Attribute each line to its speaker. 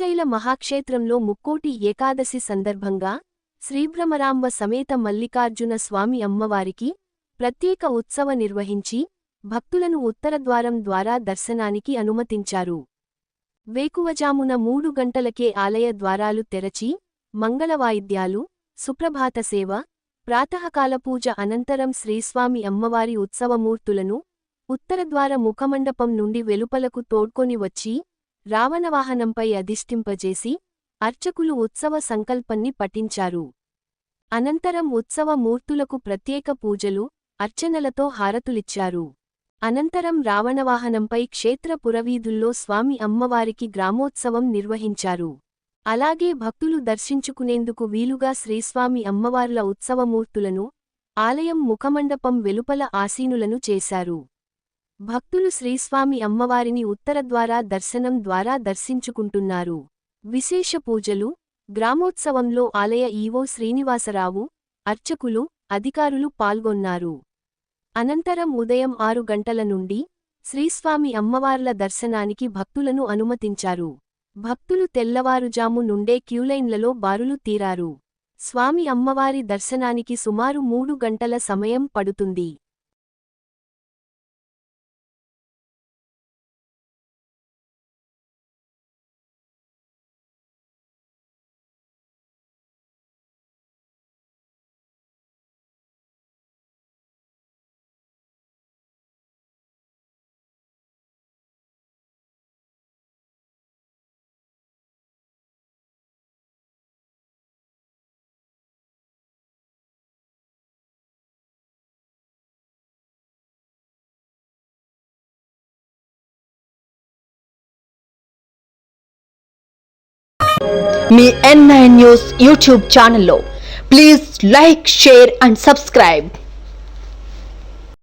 Speaker 1: శ్రీశైల మహాక్షేత్రంలో ముక్కోటి ఏకాదశి సందర్భంగా శ్రీభ్రమరాంబ సమేత మల్లికార్జున స్వామి అమ్మవారికి ప్రత్యేక ఉత్సవ నిర్వహించి భక్తులను ఉత్తరద్వారం ద్వారా దర్శనానికి అనుమతించారు. వేకువజామున 3 గంటలకే ఆలయ ద్వారాలు తెరచి మంగళవాయిద్యాలు, సుప్రభాత సేవ, ప్రాతఃకాల పూజ అనంతరం శ్రీస్వామి అమ్మవారి ఉత్సవమూర్తులను ఉత్తరద్వార ముఖమండపం నుండి వెలుపలకు తోడ్కొని వచ్చి రావణవాహనంపై అధిష్ఠింపజేసి అర్చకులు ఉత్సవ సంకల్పాన్ని పఠించారు. అనంతరం ఉత్సవ మూర్తులకు ప్రత్యేక పూజలు, అర్చనలతో హారతులిచ్చారు. అనంతరం రావణవాహనంపై క్షేత్ర పురవీధుల్లో స్వామి అమ్మవారికి గ్రామోత్సవం నిర్వహించారు. అలాగే భక్తులు దర్శించుకునేందుకు వీలుగా శ్రీస్వామి అమ్మవార్ల ఉత్సవమూర్తులను ఆలయం ముఖమండపం వెలుపల ఆసీనులను చేశారు. భక్తులు శ్రీస్వామి అమ్మవారిని ఉత్తరద్వార దర్శనం ద్వారా దర్శించుకుంటున్నారు. విశేష పూజలు, గ్రామోత్సవంలో ఆలయ ఈవో శ్రీనివాసరావు, అర్చకులు, అధికారులు పాల్గొన్నారు. అనంతరం ఉదయం 6 గంటల నుండి శ్రీస్వామి అమ్మవార్ల దర్శనానికి భక్తులను అనుమతించారు. భక్తులు తెల్లవారుజాము నుండే క్యూలైన్లలో బారులు తీరారు. స్వామి అమ్మవారి దర్శనానికి సుమారు 3 గంటల సమయం పడుతుంది.
Speaker 2: మీ N9 న్యూస్ యూట్యూబ్ ఛానల్లో please like, share and subscribe.